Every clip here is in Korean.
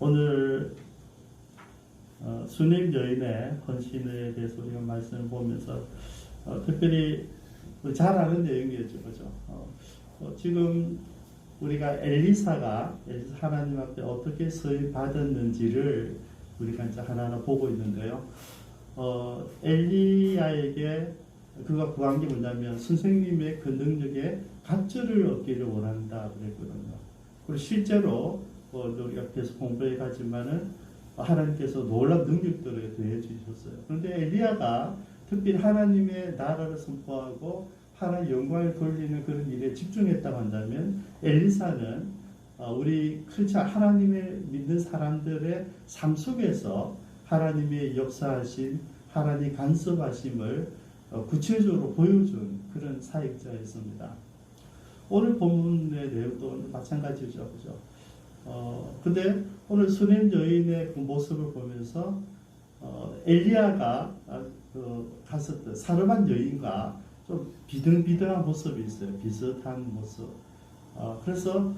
오늘 수님 여인의 헌신에 대해서 우리가 말씀을 보면서 특별히 잘 아는 내용이었죠, 그죠? 지금 우리가 엘리사가 하나님 앞에 어떻게 서임 받았는지를 우리가 이제 하나하나 보고 있는데요. 엘리야에게 그가 구한 게 뭐냐면 선생님의 그 능력에 갑절을 얻기를 원한다 그랬거든요. 그리고 실제로 우리가 계속 공부해 가지만은 하나님께서 놀라운 능력들을 더해 주셨어요. 그런데 엘리야가 특별히 하나님의 나라를 선포하고 하나님의 영광을 돌리는 그런 일에 집중했다고 한다면 엘리사는 우리 하나님을 믿는 사람들의 삶 속에서 하나님의 역사하심, 하나님의 간섭하심을 구체적으로 보여준 그런 사역자였습니다. 오늘 본문의 내용도 마찬가지죠, 그죠? 근데 오늘 수냄 여인의 그 모습을 보면서 엘리야가 갔었던 사르반 여인과 좀 비등비등한 모습이 있어요. 비슷한 모습. 그래서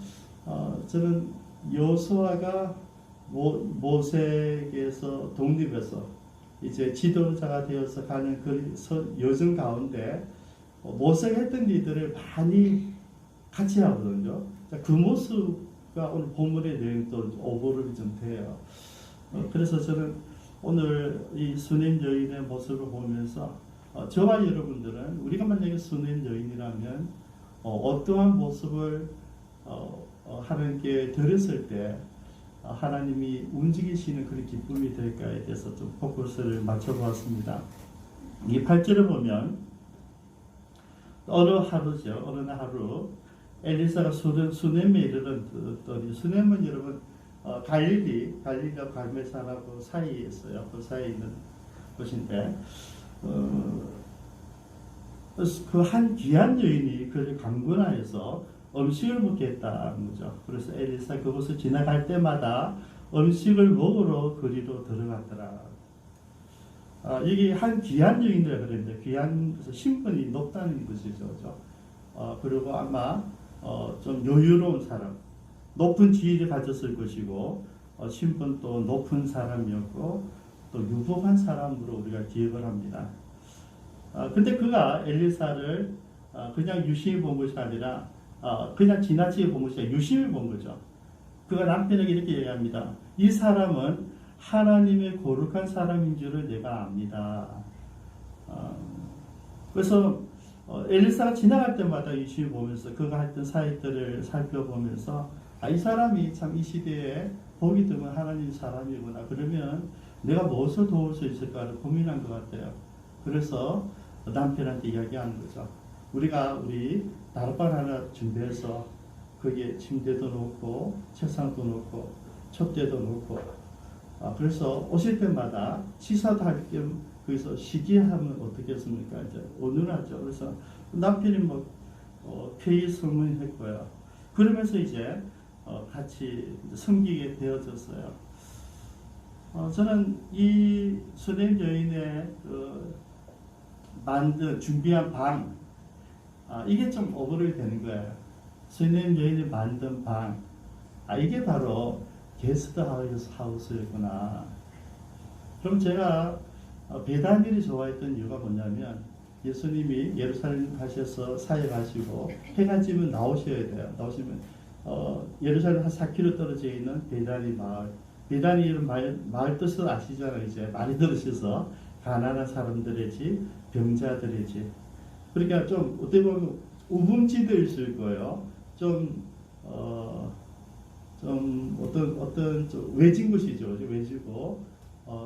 저는 여호수아가 모색에서 독립해서 이제 지도자가 되어서 가는 그 여정 가운데 모색했던 일들을 많이 같이 하거든요. 그 모습과 오늘 본문의 내용도 오버랩이 좀 돼요. 그래서 저는 오늘 이 수냄 여인의 모습을 보면서 저와 여러분들은 우리가 만약에 수냄 여인이라면 어떠한 모습을 하나님께 드렸을 때 하나님이 움직이시는 그런 기쁨이 될까에 대해서 좀 포커스를 맞춰보았습니다. 이 8절을 보면 어느 하루죠. 어느 하루 엘리사가 수넴에 이르렀더니 수넴은 여러분 갈릴리와 갈멜산하고 사이에 있어요. 그 사이에 있는 곳인데 그 한 귀한 여인이 그를 강권하여서 음식을 먹게 했다는 거죠. 그래서 엘리사 그곳을 지나갈 때마다 음식을 먹으러 그리로 들어갔더라. 여기 한 귀한 여인이라 그랬는데 귀한 신분이 높다는 것이죠. 그죠? 그리고 아마 좀 여유로운 사람, 높은 지위를 가졌을 것이고 신분도 높은 사람이었고 또 유복한 사람으로 우리가 기억을 합니다. 근데 그가 엘리사를 그냥 유심히 본 것이 아니라 그냥 지나치게 본 것이 아니라 유심히 본 거죠. 그가 남편에게 이렇게 얘기합니다. 이 사람은 하나님의 거룩한 사람인 줄을 내가 압니다. 그래서 엘리사가 지나갈 때마다 유심히 보면서 그가 했던 사역들을 살펴보면서 이 사람이 참 이 시대에 보기 드문 하나님 사람이구나. 그러면 내가 무엇을 도울 수 있을까를 고민한 것 같아요. 그래서 남편한테 이야기하는 거죠. 우리 다락방 하나 준비해서 거기에 침대도 놓고 책상도 놓고 촛대도 놓고 그래서 오실 때마다 시사도 할 겸 거기서 시기하면 어떻겠습니까? 이제 온누나죠. 그래서 남편이 회의 설문했고요. 그러면서 이제 같이 섬기게 되어졌어요. 저는 이 수냄 여인의 준비한 방 이게 좀 오버를 되는 거예요. 수냄 여인이 만든 방 이게 바로 게스트 하우스였구나. 그럼 제가 베다니를 좋아했던 이유가 뭐냐면 예수님이 예루살렘 가셔서 사역하시고 해가 지면 나오셔야 돼요. 나오시면 예루살렘 한 4km 떨어져 있는 베다니 마을. 베다니 마을 뜻을 아시잖아요. 이제 많이 들으셔서 가난한 사람들의 집, 병자들의 집. 그러니까 좀 어떻게 보면 우범지대일 수 있고요. 좀 외진 곳이죠. 외지고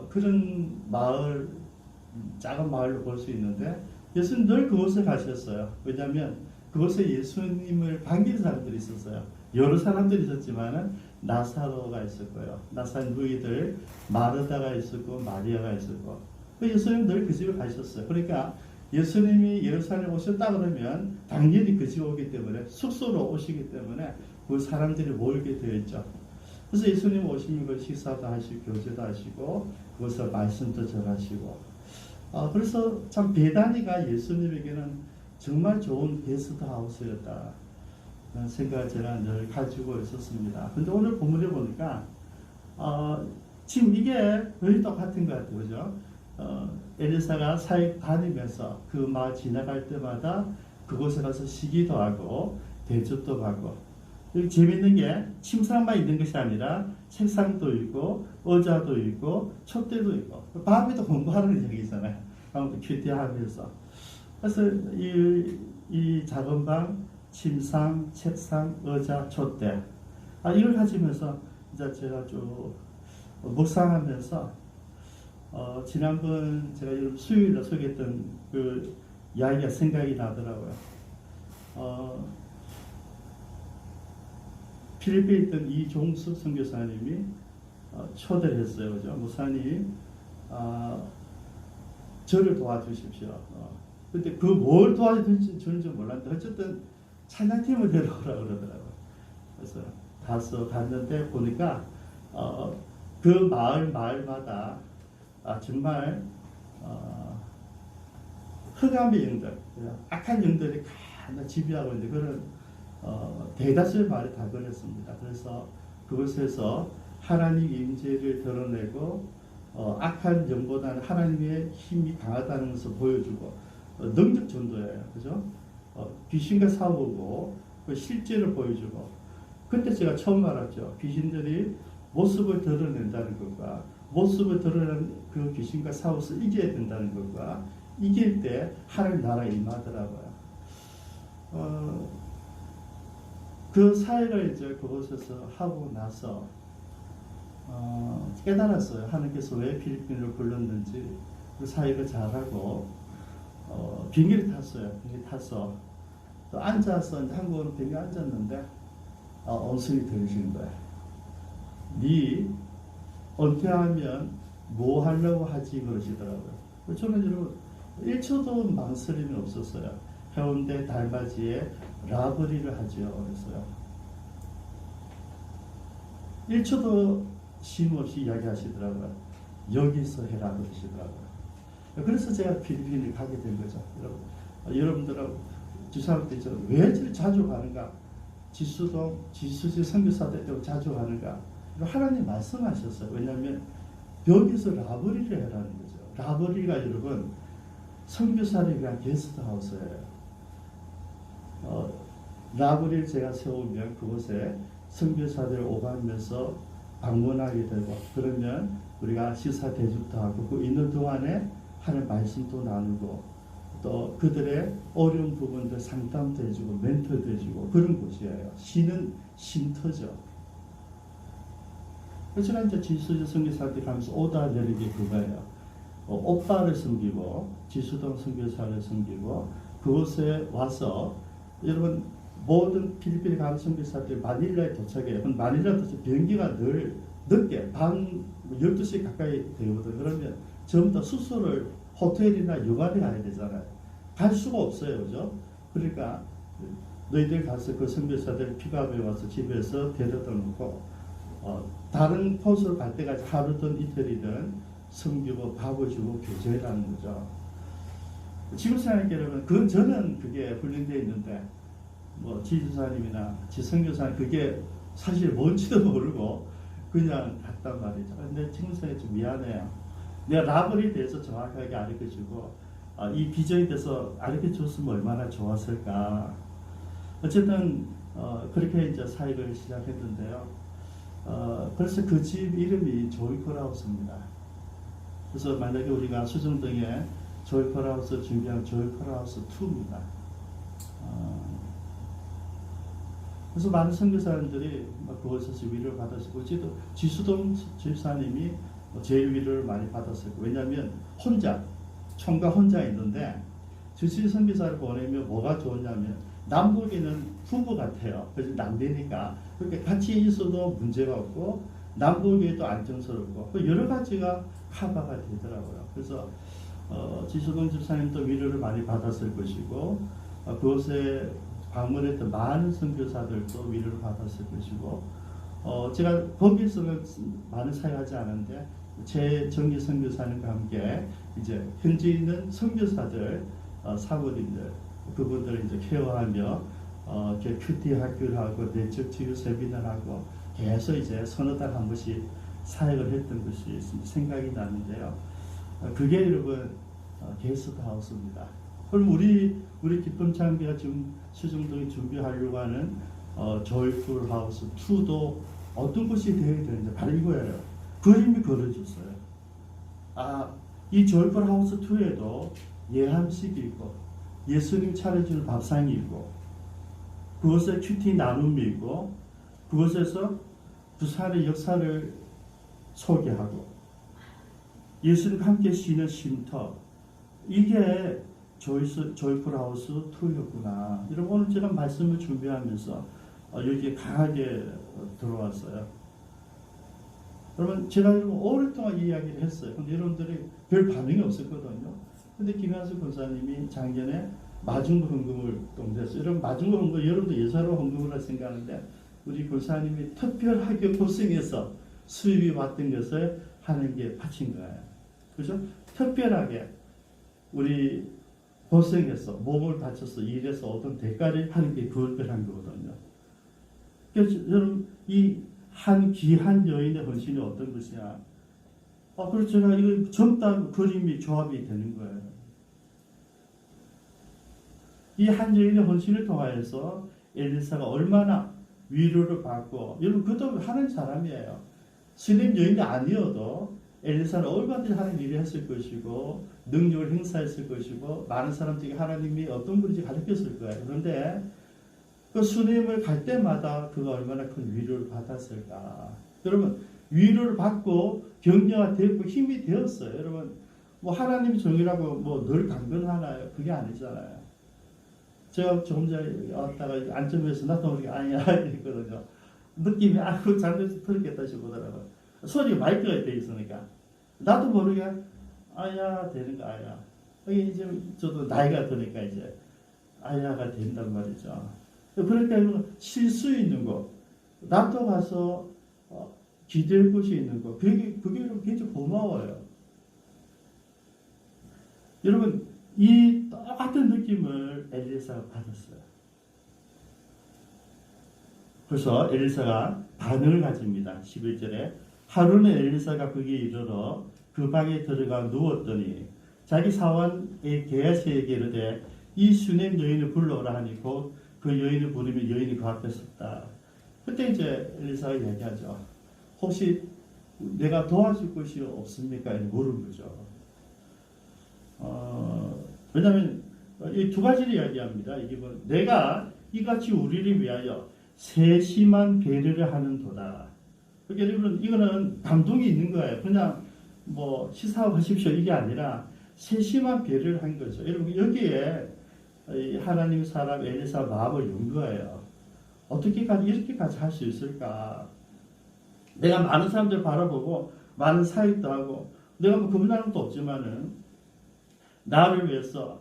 그런 마을, 작은 마을로 볼 수 있는데 예수님 늘 그곳에 가셨어요. 왜냐하면 그곳에 예수님을 반기는 사람들이 있었어요. 여러 사람들이 있었지만은 나사로가 있었고요. 나사로 누이들 마르다가 있었고 마리아가 있었고 예수님 늘 그 집에 가셨어요. 그러니까 예수님이 예루살렘 오셨다 그러면 당연히 그 집 오기 때문에 숙소로 오시기 때문에 그 사람들이 모이게 되어 있죠. 그래서 예수님 오시면 그 식사도 하시고 교제도 하시고 그것을 말씀도 전하시고 그래서 참 베다니가 예수님에게는 정말 좋은 게스트 하우스였다 생각을 제가 늘 가지고 있었습니다. 근데 오늘 본문에 보니까 어, 지금 이게 거의 똑같은 것 같아요. 그죠? 엘리사가 사역 다니면서 그 마을 지나갈 때마다 그곳에 가서 쉬기도 하고 대접도 받고, 여기 재밌는 게 침상만 있는 것이 아니라 책상도 있고 의자도 있고 촛대도 있고 밤에도 공부하는 얘기잖아요. 아무튼 큐티하면서. 그래서 이 작은 방, 침상, 책상, 의자, 촛대, 이걸 가지면서 이제 제가 쭉 묵상하면서 지난번 제가 수요일에 소개했던 그 이야기가 생각이 나더라고요. 필리핀에 있던 이종숙 선교사님이 초대를 했어요. 그죠? 목사님, 저를 도와주십시오. 근데 그 뭘 도와주는지 몰랐는데 어쨌든 찬양팀을 데려오라 그러더라고요. 그래서 가서 갔는데 보니까 그 마을마다 정말 흑암의 영들, 악한 영들이 가나 지배하고 있는데 그런 대다수의 말이 다 그랬습니다. 그래서 그곳에서 하나님의 임재를 드러내고 악한 영보다는 하나님의 힘이 강하다는 것을 보여주고 능력 전도예요. 그죠? 귀신과 싸우고 그 실제를 보여주고, 그때 제가 처음 알았죠. 귀신들이 모습을 드러낸다는 것과 모습을 드러낸 그 귀신과 싸워서 이겨야 된다는 것과 이길 때 하나님 나라에 임하더라고요. 그 사역을 이제 그곳에서 하고 나서 깨달았어요. 하나님께서 왜 필리핀으로 불렀는지. 그 사역을 잘하고 비행기를 탔어요. 비행기 타서 또 앉아서 한국으로 비행기 앉았는데 원숭이 들으신 거예요. 네 은퇴하면 뭐 하려고 하지 그러시더라고요. 저는 여러분 1초도 망설임이 없었어요. 해운대 달맞이에 라브리를 하죠. 그랬어요. 1초도 쉼 없이 이야기하시더라고요. 여기서 해라 그러시더라고요. 그래서 제가 필리핀을 가게 된 거죠. 여러분들하고 주사람들 왜 저리 자주 가는가? 지수지 선교사들 때문에 자주 가는가? 하나님 말씀하셨어요. 왜냐하면 여기서 라브리를 해라는 거죠. 라브리가 여러분 선교사를 위한 게스트하우스예요. 라브리를 제가 세우면 그곳에 선교사들 오가면서 방문하게 되고, 그러면 우리가 시사 대접도 하고 그 있는 동안에 하는 말씀도 나누고 또 그들의 어려운 부분들 상담도 해주고 멘토도 해주고 그런 곳이에요. 쉬는 쉼터죠. 그래서 이제 지수지 선교사한테 가면서 오다 내는 게 그거예요. 오빠를 섬기고 지수동 선교사를 섬기고 그곳에 와서, 여러분 모든 필리핀에 가는 선교사들이 마닐라에 도착해요. 마닐라 도착 비행기가 늘 늦게 밤 12시 가까이 되거든. 그러면 전부 다 숙소를 호텔이나 여관에 가야 되잖아요. 갈 수가 없어요. 그죠? 그러니까 너희들 가서 그 선교사들 픽업해 와서 집에서 데려다 놓고 다른 코스로 갈 때까지 하루든 이틀이든 섬기고 밥을 주고 교제라는 거죠. 지금 생각해 보면 저는 그게 훈련되어 있는데 지주사님이나 지선교사님 그게 사실 뭔지도 모르고 그냥 갔단 말이죠. 근데 지금 생각해 좀 미안해요. 내가 라벨에 대해서 정확하게 가르쳐주고 이 비전에 대해서 가르쳐줬으면 얼마나 좋았을까. 어쨌든 그렇게 이제 사역을 시작했는데요. 그래서 그 집 이름이 조이풀하우스입니다. 그래서 만약에 우리가 수정동에 조이풀하우스 준비한 조이풀하우스 2입니다. 그래서 많은 선교사님들이 그곳에서 위로를 받았고, 지수동 집사님이 제일 위로를 많이 받았어요. 왜냐하면 총각 혼자 있는데 주치 선교사를 보내면 뭐가 좋냐면 남북에는 부부 같아요. 그래서 남대니까 그렇게 같이 있어도 문제가 없고 남북에도 안정스럽고 여러 가지가 커버가 되더라고요. 그래서 지수동 집사님도 위로를 많이 받았을 것이고 그곳에 방문했던 많은 선교사들도 위로를 받았을 것이고 제가 거기서는 많은 사역하지 않았는데 제 정기 선교사님과 함께 이제 현지 있는 선교사들 사모님들 그분들 이제 케어하며 큐티 학교를 하고 내적 치유 세미나를 하고 계속 이제 서너 달 한 번씩 사역을 했던 것이 생각이 나는데요. 그게 여러분 게스트하우스입니다. 그럼 우리 기쁨창비가 지금 수중동에 준비하려고 하는 조이풀 하우스 2도 어떤 것이 되어야 되는지 바로 이거예요. 그림이 그려졌어요. 이 조이풀 하우스 2에도 예함식이 있고 예수님 차려주는 밥상이 있고 그것에 큐티 나눔이 있고 그것에서 부산의 역사를 소개하고 예수님과 함께 쉬는 쉼터, 이게 조이풀 하우스 2였구나. 여러분, 오늘 제가 말씀을 준비하면서 여기에 강하게 들어왔어요. 여러분, 제가 오랫동안 이야기를 했어요. 근데 여러분들이 별 반응이 없었거든요. 근데 김현수 권사님이 작년에 마중무 헌금을 동대했어요. 여러분, 마중무 헌금, 여러분도 예사로 헌금을 할 생각하는데 우리 권사님이 특별하게 고생해서 수입이 왔던 것을 하나님께 바친 거예요. 그죠? 특별하게 우리 고생해서 몸을 바쳐서 일해서 얻은 대가를 하나님께 구별한 거거든요. 그래서 여러분, 이 한 귀한 여인의 헌신이 어떤 것이냐? 그래서 제가 이거 젊다 그림이 조합이 되는 거예요. 이 한 여인의 헌신을 통하여서 엘리사가 얼마나 위로를 받고, 여러분 그것도 하는 사람이에요. 신임 여인이 아니어도 엘리사는 얼마든지 하나님 일을 했을 것이고 능력을 행사했을 것이고 많은 사람들에게 하나님이 어떤 분인지 가르쳤을 거예요. 그런데 그 수님을 갈 때마다 그가 얼마나 큰 위로를 받았을까. 여러분, 위로를 받고 격려가 되었고 힘이 되었어요. 여러분, 뭐 하나님 정이라고 뭐 늘 강건하나요? 그게 아니잖아요. 제가 조금 전에 왔다가 안점에서 나도 모르게 아니야 이랬거든요. 느낌이 그 잘못해서 들었겠다 싶더라고요. 소리가 마이크가 돼 있으니까 나도 모르게 아야 되는 거 아야. 이게 이제 저도 나이가 드니까 이제 아야가 된단 말이죠. 그러니까 쉴 수 있는 거, 나도 가서 기댈 곳이 있는 거, 그게 굉장히 고마워요. 여러분, 이 똑같은 느낌을 엘리사가 받았어요. 그래서 엘리사가 반응을 가집니다. 11절에 하루는 엘리사가 거기에 이르러 그 방에 들어가 누웠더니 자기 사원의 게하시에게 이르되 이 슈넴 여인을 불러오라 하니 곧 그 여인을 부르면 여인이 그 앞에 섰다. 그때 이제 엘리사가 얘기하죠. 혹시 내가 도와줄 것이 없습니까? 이렇게 물은 거죠. 왜냐하면 이 두 가지를 이야기합니다. 이게 뭐 내가 이같이 우리를 위하여 세심한 배려를 하는도다. 그러니까 여러분, 이거는 감동이 있는 거예요. 그냥 뭐 시사하십시오 이게 아니라 세심한 배려를 한 거죠. 여러분, 여기에 하나님 사람 엘리사 마음을 연 거예요. 어떻게까지 이렇게까지 할 수 있을까? 내가 많은 사람들 바라보고 많은 사역도 하고 내가 뭐 그분하는 것도 없지만은 나를 위해서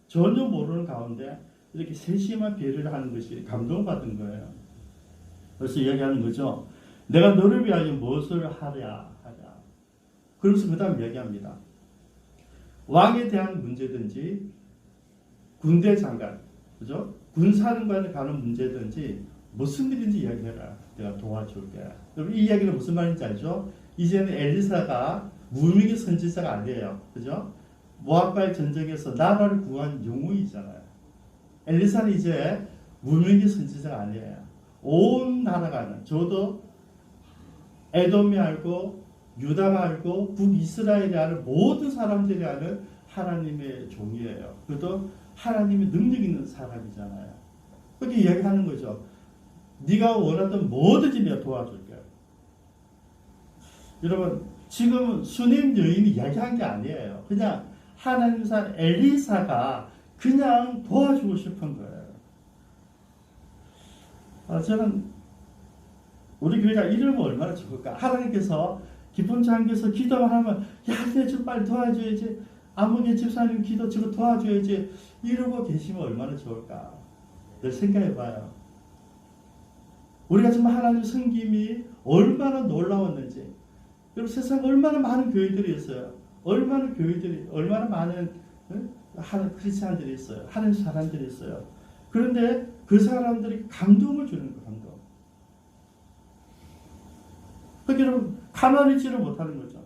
전혀 모르는 가운데 이렇게 세심한 배려를 하는 것이 감동받은 거예요. 그래서 이야기하는 거죠. 내가 너를 위하여 무엇을 하랴. 그래서 그 다음 이야기합니다. 왕에 대한 문제든지 군대 장관, 그죠? 군사령관에 가는 문제든지 무슨 일인지 이야기해라. 내가 도와줄게. 여러분, 이 이야기는 무슨 말인지 알죠? 이제는 엘리사가 무명의 선지자가 아니에요. 그죠? 모압과의 전쟁에서 나라를 구한 영웅이잖아요. 엘리사는 이제 무명의 선지자가 아니에요. 온 나라가 아는, 저도 에돔이 알고 유다가 알고 북이스라엘이 아는 모든 사람들이 아는 하나님의 종이에요. 그것도 하나님의 능력 있는 사람이잖아요. 그렇게 이야기하는 거죠. 네가 원하던 뭐든지 내가 도와줄게. 여러분, 지금 수님 여인이 이야기한 게 아니에요. 그냥 하나님 사람 엘리사가 그냥 도와주고 싶은 거예요. 저는 우리 교회가 이러면 얼마나 좋을까. 하나님께서 기쁨 장에서 기도만 하면 야, 내 좀 빨리 도와줘야지. 아무개 집사님 기도 저거 도와줘야지. 이러고 계시면 얼마나 좋을까. 늘 생각해봐요. 우리가 정말 하나님 섬김이 얼마나 놀라웠는지. 여러분, 세상에 얼마나 많은 교회들이 있어요. 얼마나 많은 하는 크리스찬들이 있어요. 하는 사람들이 있어요. 그런데 그 사람들이 감동을 주는 거, 감동. 그러니까 여러분, 가만히 있지를 못하는 거죠.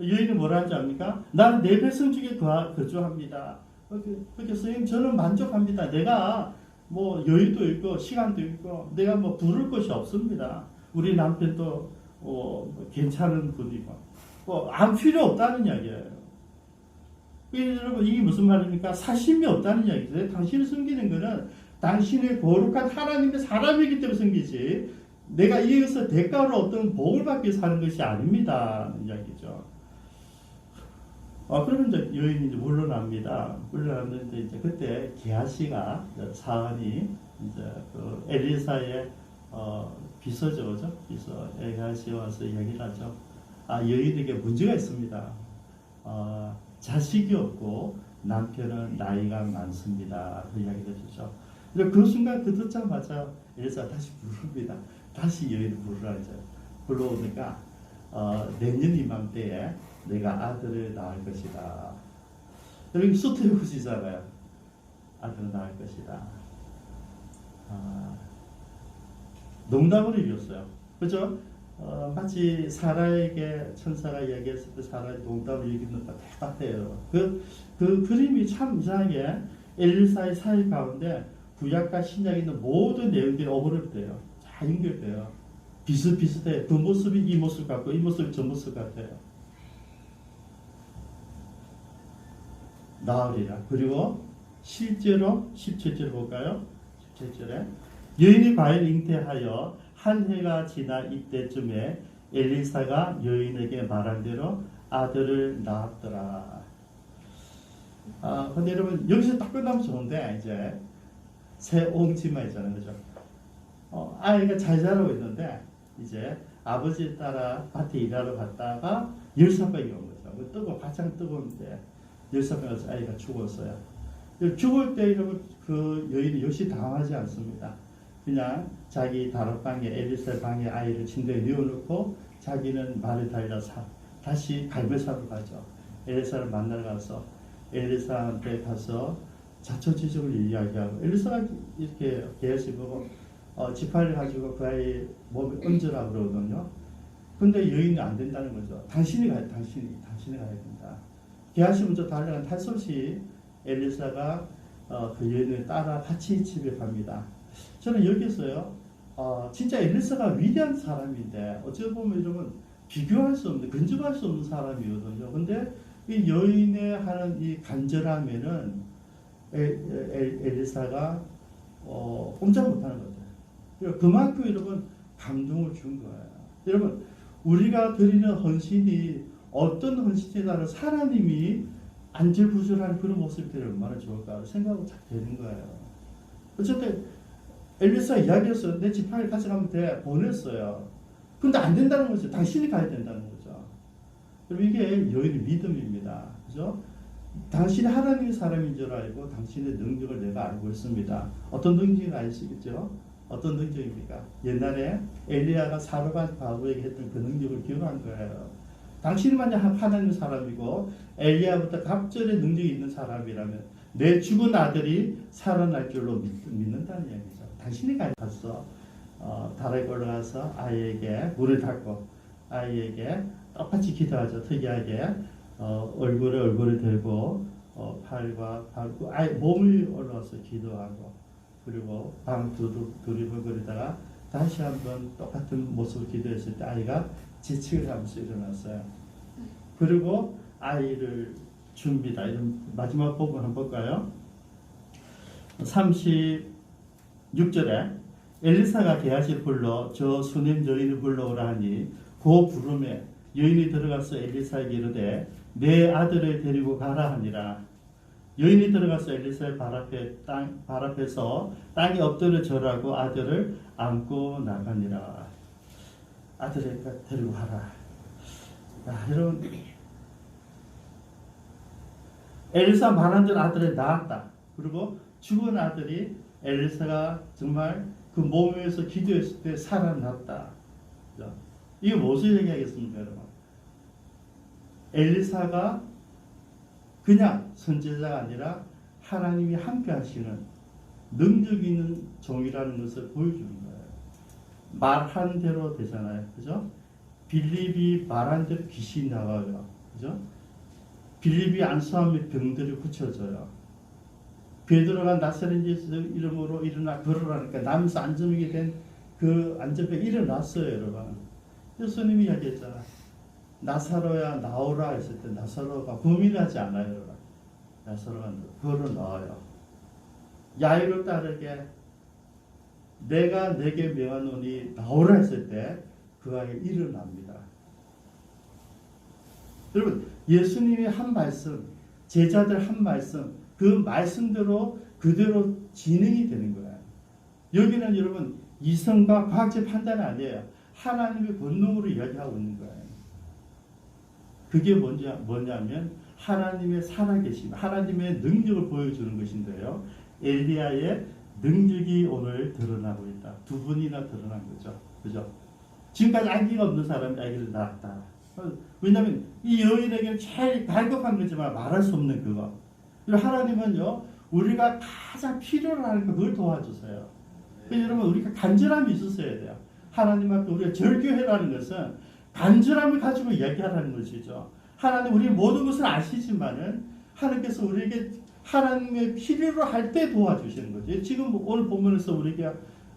여인이 뭐라 하는지 압니까? 나는 내 백성 중에 거주합니다. 그렇게 선생님 저는 만족합니다. 내가 뭐 여유도 있고 시간도 있고 내가 뭐 부를 것이 없습니다. 우리 남편도 괜찮은 분이고 안 필요 없다는 이야기예요. 여러분 이게 무슨 말입니까? 사심이 없다는 이야기죠. 당신을 섬기는 것은 당신의 거룩한 하나님의 사람이기 때문에 섬기지 내가 이에서 대가로 어떤 복을 받기 위해서 하는 것이 아닙니다. 이야기죠. 그러면 이제 여인이 이제 물러납니다. 물러났는데 이제 그때 게하시가 사안이 이제 그 엘리사의 비서죠, 그죠? 비서 게하시 와서 이야기를 하죠. 여인에게 문제가 있습니다. 자식이 없고 남편은 나이가 많습니다. 그 이야기를 해주죠. 그 순간 그 듣자마자 엘리사가 다시 부릅니다. 다시 여인을 부르라 이제 불러오니까 내년 이맘때에 내가 아들을 낳을 것이다. 여러분 수태우시잖아요. 아들을 낳을 것이다. 농담으로 이겼어요. 그죠? 마치 사라에게 천사가 이야기했을 때 사라의 농담을 이기는 것과 똑같아요. 그 그림이 참 이상하게 엘리사의 사회 가운데 구약과 신약에 있는 모든 내용들이 어그룹돼요. 다 연결돼요. 비슷비슷해. 그 모습이 이 모습 같고 이 모습이 저 모습 같아요. 나으리라. 그리고 실제로 17절 볼까요? 17절에 여인이 과연 잉태하여 한 해가 지나 이때쯤에 엘리사가 여인에게 말한 대로 아들을 낳았더라. 근데 여러분 여기서 딱 끝나면 좋은데 이제 새 옹치마 있잖아요, 그죠? 아이가 잘 자라고 있는데 이제 아버지 따라 밭에 일하러 갔다가 열사병이 온 거죠. 가장 뜨거운데 열사병에서 아이가 죽었어요. 죽을 때 여러분 그 여인이 역시 당황하지 않습니다. 그냥 자기 다락방에 엘리사 방에 아이를 침대에 누워놓고 자기는 말을 달려서 다시 갈멜사로 가죠. 엘리사를 만나러 가서 엘리사한테 가서 자초지종을 이야기하고 엘리사가 이렇게 게하시 보고 지팡이를 가지고 그 아이 몸에 얹으라고 그러거든요. 근데 여인이 안 된다는 거죠. 당신이 가야 된다. 게하시 먼저 달려간 탈솥이 엘리사가 그 여인을 따라 같이 집에 갑니다. 저는 여기서요, 진짜 엘리사가 위대한 사람인데 어찌 보면 여러분 비교할 수 없는, 근접할 수 없는 사람이거든요. 근데 이 여인의 하는 이 간절함에는 엘리사가 꼼짝 못하는 거죠. 그만큼 여러분 감동을 준 거예요. 여러분 우리가 드리는 헌신이 어떤 헌신이라는 하나님이 안절부절하는 그런 모습이 되면 얼마나 좋을까 생각이 잘 되는 거예요. 어쨌든 엘리사 이야기했어요. 내 지팡이를 가져가면 돼. 보냈어요. 근데 안 된다는 거죠. 당신이 가야 된다는 거죠. 그럼 이게 여인의 믿음입니다. 그죠? 당신이 하나님의 사람인 줄 알고 당신의 능력을 내가 알고 있습니다. 어떤 능력인지 아시겠죠? 어떤 능력입니까? 옛날에 엘리야가 사르밧 과부에게 했던 그 능력을 기억한 거예요. 당신이 만약 하나님의 사람이고 엘리야부터 갑절의 능력이 있는 사람이라면 내 죽은 아들이 살아날 줄로 믿는다는 이야기죠. 당신이 가서 다락에 올라가서 아이에게 물을 닦고 아이에게 똑같이 기도하죠. 특이하게 얼굴을 들고 팔과 아이 몸을 올라와서 기도하고 그리고 방 두리번거리다가 다시 한번 똑같은 모습을 기도했을 때 아이가 지치를 하면서 일어났어요. 그리고 아이를 줍니다. 이런 마지막 부분 한번 볼까요? 36절에 엘리사가 게하시를 불러 저 수냄 여인을 불러오라 하니 그 부름에 여인이 들어가서 엘리사에게 이르되 내 아들을 데리고 가라 하니라. 여인이 들어가서 엘리사의 발 앞에서 땅에 엎드려 절하고 아들을 안고 나가니라. 아들을 데리고 가라. 여러분 엘리사 말한 대로 아들을 낳았다. 그리고 죽은 아들이 엘리사가 정말 그 몸에서 기도했을 때 살아났다. 이게 무엇을 얘기하겠습니까, 여러분? 엘리사가 그냥 선지자가 아니라 하나님이 함께 하시는 능력 있는 종이라는 것을 보여주는 거예요. 말한 대로 되잖아요. 그죠? 빌립이 말한 대로 귀신이 나와요. 그죠? 빌립이 안수하면 병들이 고쳐져요. 베드로가 나사렛 예수 이름으로 일어나 걸으라니까 남에서 안전하게 된 그 안전병 일어났어요, 여러분. 예수님이 이야기했잖아. 나사로야 나오라 했을 때 나사로가 고민하지 않아요, 여러분. 나사로가 걸어 나와요. 야이로 따르게 내가 내게 명하노니 나오라 했을 때 그 아이가 일어납니다. 여러분, 예수님이 한 말씀, 제자들 한 말씀, 그 말씀대로 그대로 진행이 되는 거예요. 여기는 여러분 이성과 과학적 판단이 아니에요. 하나님의 본능으로 이야기하고 있는 거예요. 그게 뭐냐면 하나님의 살아계심, 하나님의 능력을 보여주는 것인데요. 엘리야의 능력이 오늘 드러나고 있다. 두 분이나 드러난 거죠. 그죠? 지금까지 아기가 없는 사람이 아기를 낳았다. 왜냐하면 이 여인에게는 제일 갈급한 거지만 말할 수 없는 그거. 그리고 하나님은요, 우리가 가장 필요로 하는 거 그걸 도와주세요. 그래서 여러분, 우리가 간절함이 있었어야 돼요. 하나님 앞에 우리가 절규해라는 것은 간절함을 가지고 이야기하라는 것이죠. 하나님, 우리 모든 것을 아시지만은 하나님께서 우리에게 하나님의 필요로 할 때 도와주시는 거죠. 지금 오늘 본문에서 우리가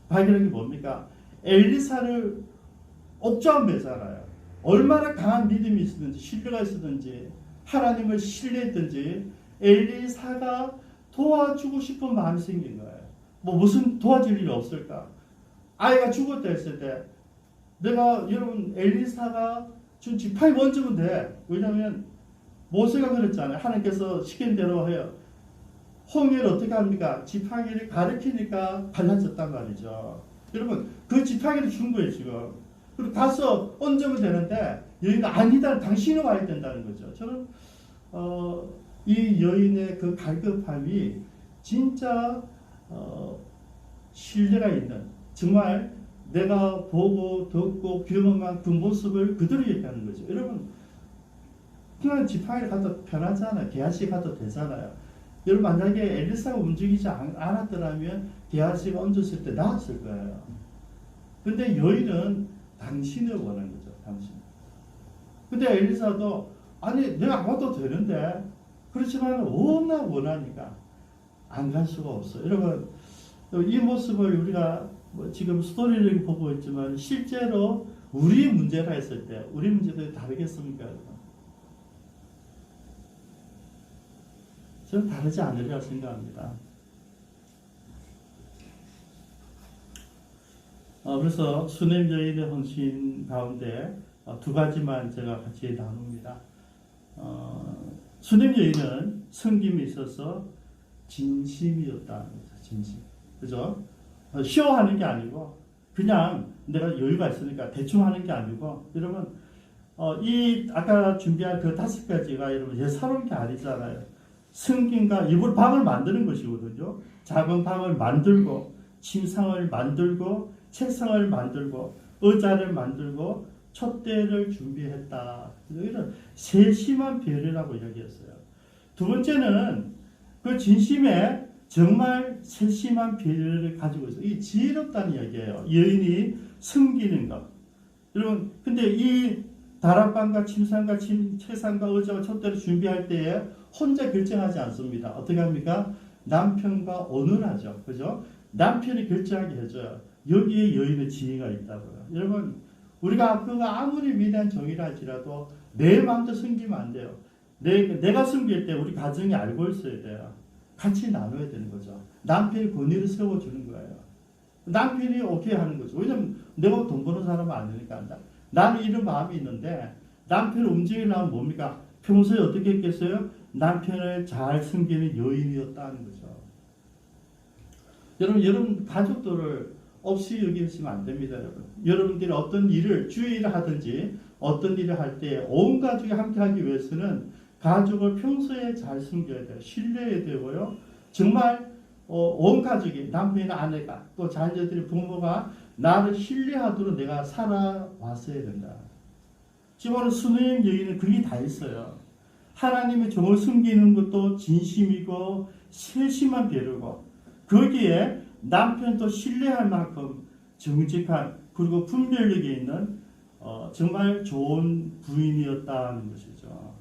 발견한 게 뭡니까? 엘리사를 옥조한 매잖아요. 얼마나 강한 믿음이 있었든지 신뢰가 있었든지 하나님을 신뢰했든지 엘리사가 도와주고 싶은 마음이 생긴 거예요. 뭐 무슨 도와줄 일이 없을까? 아이가 죽었다 했을 때 내가 여러분 엘리사가 준 지팡이 먼저면 돼. 왜냐하면 모세가 그랬잖아요. 하나님께서 시킨 대로 해요. 홍해를 어떻게 합니까? 지팡이를 가리키니까 갈라졌단 말이죠. 여러분 그 지팡이를 준 거예요 지금. 그리고 가서 얹으면 되는데 여인가 아니다. 당신이 와야 된다는 거죠. 저는 이 여인의 그 갈급함이 진짜 신뢰가 있는 정말 내가 보고 듣고 경험한 그 모습을 그대로 얘기하는 거죠. 여러분 그냥 지팡이를 가도 편하잖아요. 게하시 가도 되잖아요. 여러분 만약에 엘리사가 움직이지 않았더라면 게하시가 얹었을 때 나았을 거예요. 근데 여인은 당신을 원하는 거죠. 당신. 근데 엘리사도 아니 내가 안 가도 되는데 그렇지만 워낙 원하니까 안 갈 수가 없어요. 여러분 이 모습을 우리가 지금 스토리를 보고 있지만 실제로 우리 문제라 했을 때 우리 문제도 다르겠습니까? 저는 다르지 않으리라 생각합니다. 그래서 수넴 여인의 헌신 가운데 두 가지만 제가 같이 나눕니다. 수넴 여인은 섬김에 있어서 진심이었다는 거죠. 진심. 그죠? 쇼하는 게 아니고 그냥 내가 여유가 있으니까 대충 하는 게 아니고 여러분 이 아까 준비한 그 5가지가 여러분 예사로운 게 아니잖아요. 승김과 일부러 방을 만드는 것이거든요. 작은 방을 만들고 침상을 만들고 책상을 만들고 의자를 만들고 촛대를 준비했다. 이런 세심한 배려라고 이야기했어요. 두 번째는 그 진심에 정말 세심한 배려를 가지고 있어요. 이 지혜롭다는 이야기예요. 여인이 숨기는 것. 여러분, 근데 이 다락방과 침상과 책상과 의자와 촛대를 준비할 때에 혼자 결정하지 않습니다. 어떻게 합니까? 남편과 언언하죠. 그죠? 남편이 결정하게 해줘요. 여기에 여인의 지혜가 있다고요. 여러분, 우리가 그가 아무리 위대한 종이라 할지라도 내 마음대로 숨기면 안 돼요. 내가 숨길 때 우리 가정이 알고 있어야 돼요. 같이 나눠야 되는 거죠. 남편이 권위를 세워주는 거예요. 남편이 오케이 하는 거죠. 왜냐면 내가 돈 버는 사람은 아니니까 한다. 나는 이런 마음이 있는데 남편을 움직이려면 뭡니까? 평소에 어떻게 했겠어요? 남편을 잘 숨기는 여인이었다는 거죠. 여러분 가족들을 없이 여기시면 안 됩니다. 여러분들이 어떤 일을 주의 일을 하든지 어떤 일을 할 때 온 가족이 함께 하기 위해서는 가족을 평소에 잘 숨겨야 돼요. 신뢰해야 되고요. 정말 온 가족이 남편이나 아내가 또 자녀들이 부모가 나를 신뢰하도록 내가 살아왔어야 된다. 지금 오늘 수넴 여인은 그게 다 있어요. 하나님의 종을 숨기는 것도 진심이고 세심한 배려고 거기에 남편도 신뢰할 만큼 정직한 그리고 분별력이 있는 정말 좋은 부인이었다는 것이죠.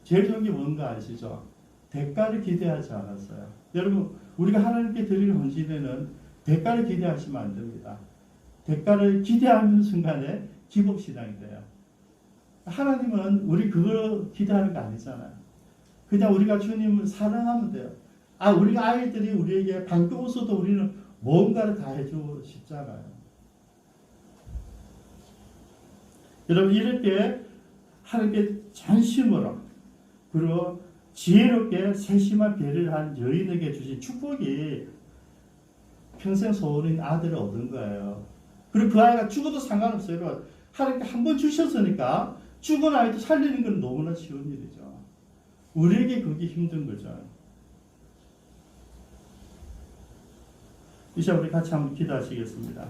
제일 좋은 게 뭔가 아시죠? 대가를 기대하지 않았어요. 여러분, 우리가 하나님께 드리는 헌신에는 대가를 기대하시면 안 됩니다. 대가를 기대하는 순간에 기복신앙이 돼요. 하나님은 우리 그걸 기대하는 거 아니잖아요. 그냥 우리가 주님을 사랑하면 돼요. 우리가 아이들이 우리에게 방금 웃어도 우리는 뭔가를 다 해주고 싶잖아요. 여러분, 이렇게 하나님께 전심으로 그리고 지혜롭게 세심한 배려를 한 여인에게 주신 축복이 평생 소원인 아들을 얻은 거예요. 그리고 그 아이가 죽어도 상관없어요. 하나님께 한 번 주셨으니까 죽은 아이도 살리는 건 너무나 쉬운 일이죠. 우리에게 그게 힘든 거죠. 이제 우리 같이 한번 기도하시겠습니다.